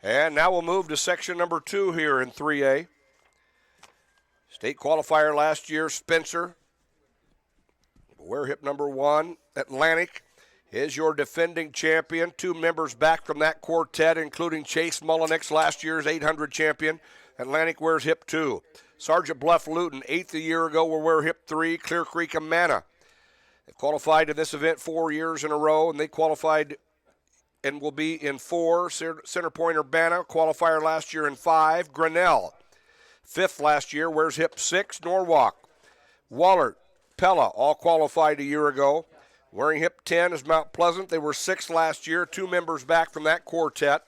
And now we'll move to section number 2 here in 3A. State qualifier last year, Spencer. Wear hip number 1, Atlantic, is your defending champion. 2 members back from that quartet, including Chase Mullenix, last year's 800 champion. Atlantic wears hip 2. Sergeant Bluff Luton, 8th a year ago, will wear hip 3. Clear Creek Amana. They qualified in this event 4 years in a row, and they qualified and will be in 4. Center Point Urbana, qualifier last year in 5. Grinnell, 5th last year, wears hip 6. Norwalk, Wallert, Pella, all qualified a year ago. Wearing hip 10 is Mount Pleasant. They were 6th last year, 2 members back from that quartet.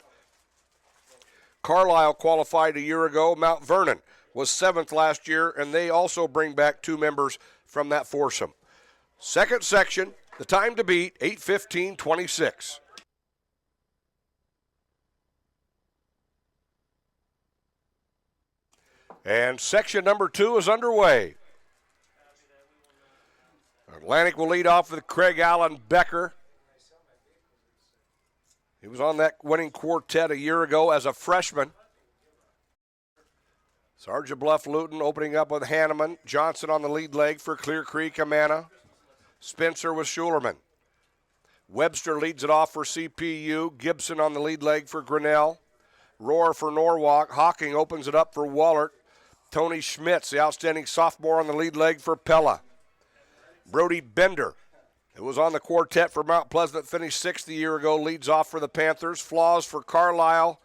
Carlisle qualified a year ago. Mount Vernon was 7th last year, and they also bring back 2 members from that foursome. Second section, the time to beat, 8:15:26. And section number 2 is underway. Atlantic will lead off with Craig Allen Becker. He was on that winning quartet a year ago as a freshman. Sergeant Bluff Luton opening up with Hanneman. Johnson on the lead leg for Clear Creek Amana. Spencer with Schulerman. Webster leads it off for CPU. Gibson on the lead leg for Grinnell. Rohr for Norwalk. Hawking opens it up for Wallert. Tony Schmitz, the outstanding sophomore, on the lead leg for Pella. Brody Bender, who was on the quartet for Mount Pleasant, finished 6th a year ago, leads off for the Panthers. Flaws for Carlisle,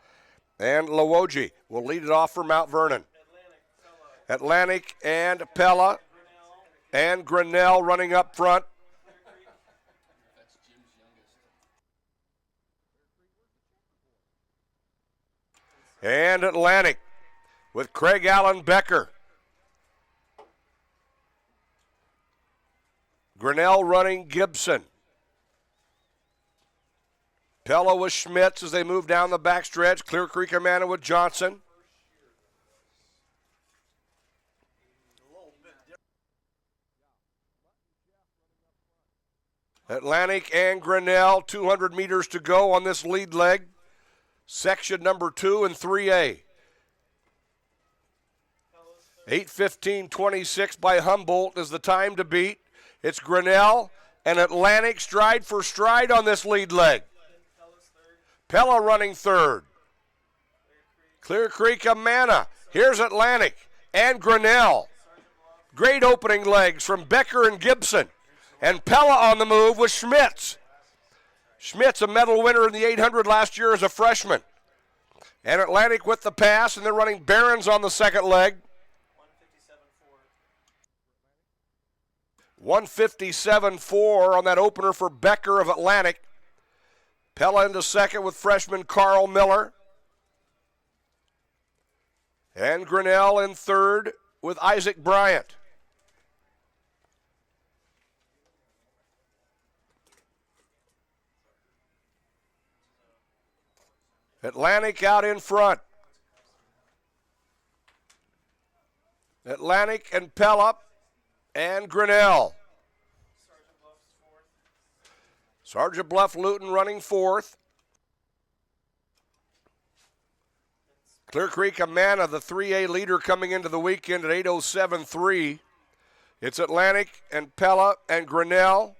and Lawoji will lead it off for Mount Vernon. Atlantic and Pella and Grinnell running up front. And Atlantic with Craig Allen Becker. Grinnell running Gibson. Pella with Schmitz as they move down the backstretch. Clear Creek Amana with Johnson. Atlantic and Grinnell, 200 meters to go on this lead leg. Section number 2 in 3A. 8:15:26 by Humboldt is the time to beat. It's Grinnell and Atlantic stride for stride on this lead leg. Pella running 3rd. Clear Creek Amana. Here's Atlantic and Grinnell. Great opening legs from Becker and Gibson. And Pella on the move with Schmitz. Schmitz, a medal winner in the 800 last year as a freshman. And Atlantic with the pass, and they're running Barons on the second leg. 157.4 on that opener for Becker of Atlantic. Pella into second with freshman Carl Miller. And Grinnell in 3rd with Isaac Bryant. Atlantic out in front. Atlantic and Pella and Grinnell. Sergeant Bluff Luton running 4th. Clear Creek Amana, the 3A leader coming into the weekend at 8:07:3. It's Atlantic and Pella and Grinnell.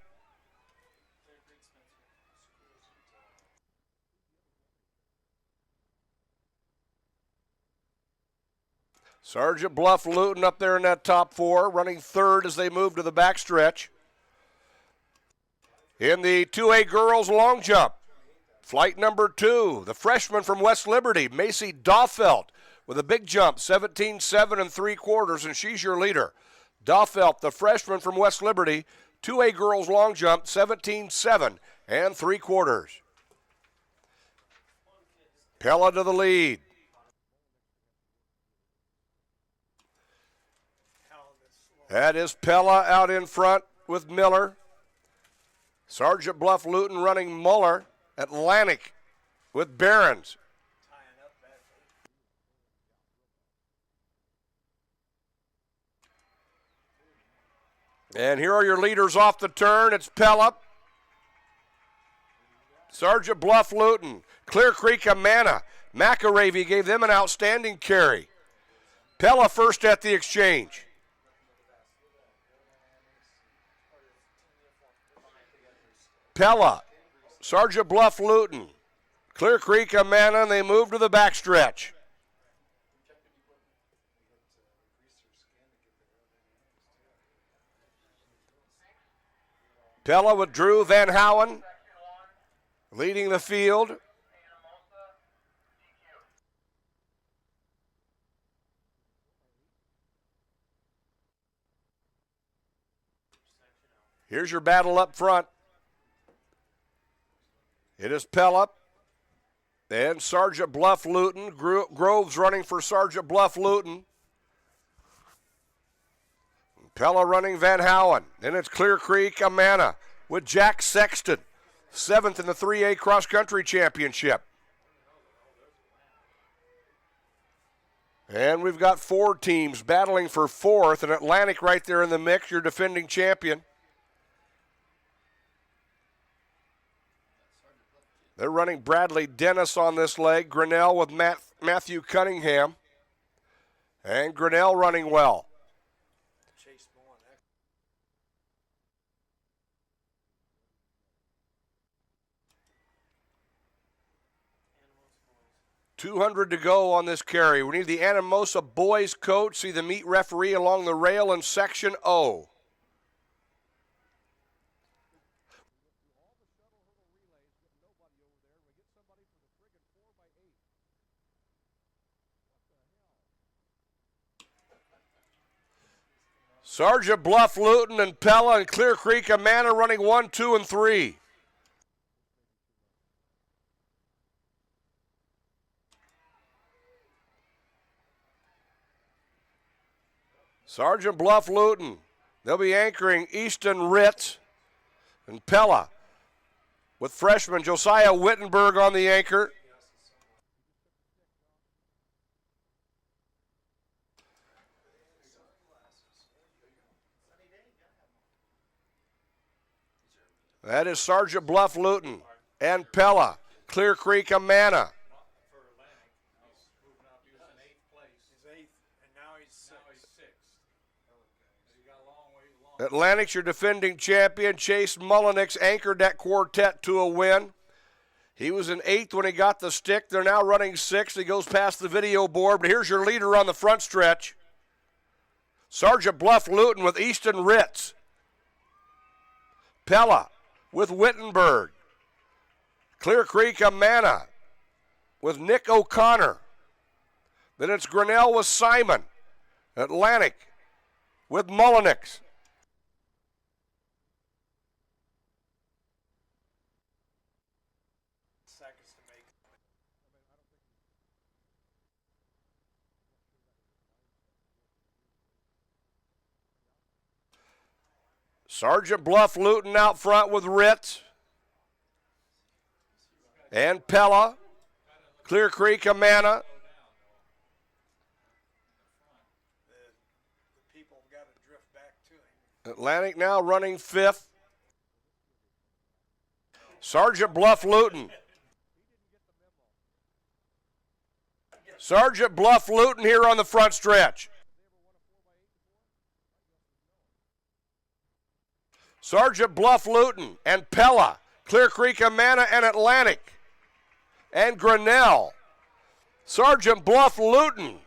Sergeant Bluff Luton up there in that top 4, running 3rd as they move to the backstretch. In the 2A girls long jump, flight number 2, the freshman from West Liberty, Macy Daufelt, with a big jump, 17.7 3/4, and she's your leader. Daufelt, the freshman from West Liberty, 2A girls long jump, 17.7 3/4. Pella to the lead. That is Pella out in front with Miller. Sergeant Bluff Luton running Muller. Atlantic with Barons. And here are your leaders off the turn. It's Pella, Sergeant Bluff Luton, Clear Creek Amana, McAravey gave them an outstanding carry. Pella first at the exchange. Pella, Sergeant Bluff Luton, Clear Creek, Amana, and they move to the backstretch. Pella with Drew Van Howen leading the field. Here's your battle up front. It is Pella and Sergeant Bluff Luton. Groves running for Sergeant Bluff Luton. Pella running Van Howen. Then it's Clear Creek, Amana with Jack Sexton, 7th in the 3A Cross Country Championship. And we've got 4 teams battling for 4th, and Atlantic right there in the mix, your defending champion. They're running Bradley Dennis on this leg. Grinnell with Matthew Cunningham. And Grinnell running well. $200 to go on this carry. We need the Anamosa boys coach. See the meet referee along the rail in section O. Sergeant Bluff Luton and Pella and Clear Creek Amana running 1, 2, and 3. Sergeant Bluff Luton. They'll be anchoring Easton Ritz and Pella with freshman Josiah Wittenberg on the anchor. That is Sergeant Bluff Luton and Pella, Clear Creek Amana. Atlantic's your defending champion. Chase Mullenix anchored that quartet to a win. He was in 8th when he got the stick. They're now running 6th. He goes past the video board, but here's your leader on the front stretch. Sergeant Bluff Luton with Easton Ritz. Pella with Wittenberg. Clear Creek Amana with Nick O'Connor. Then it's Grinnell with Simon. Atlantic with Mullenix. Sergeant Bluff Luton out front with Ritz and Pella. Clear Creek Amana. Atlantic now running 5th. Sergeant Bluff Luton. Sergeant Bluff Luton here on the front stretch. Sergeant Bluff Luton and Pella, Clear Creek Amana and Atlantic, and Grinnell. Sergeant Bluff Luton,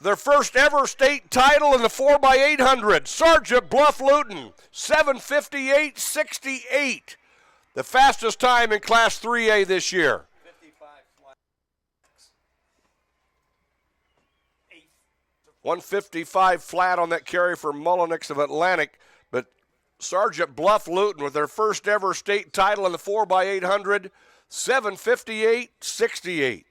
their first ever state title in the 4x800. Sergeant Bluff Luton, 7:58.68, the fastest time in Class 3A this year. 155 flat on that carry for Mullenix of Atlantic, but Sergeant Bluff Luton with their first ever state title in the 4x800, 7:58.68.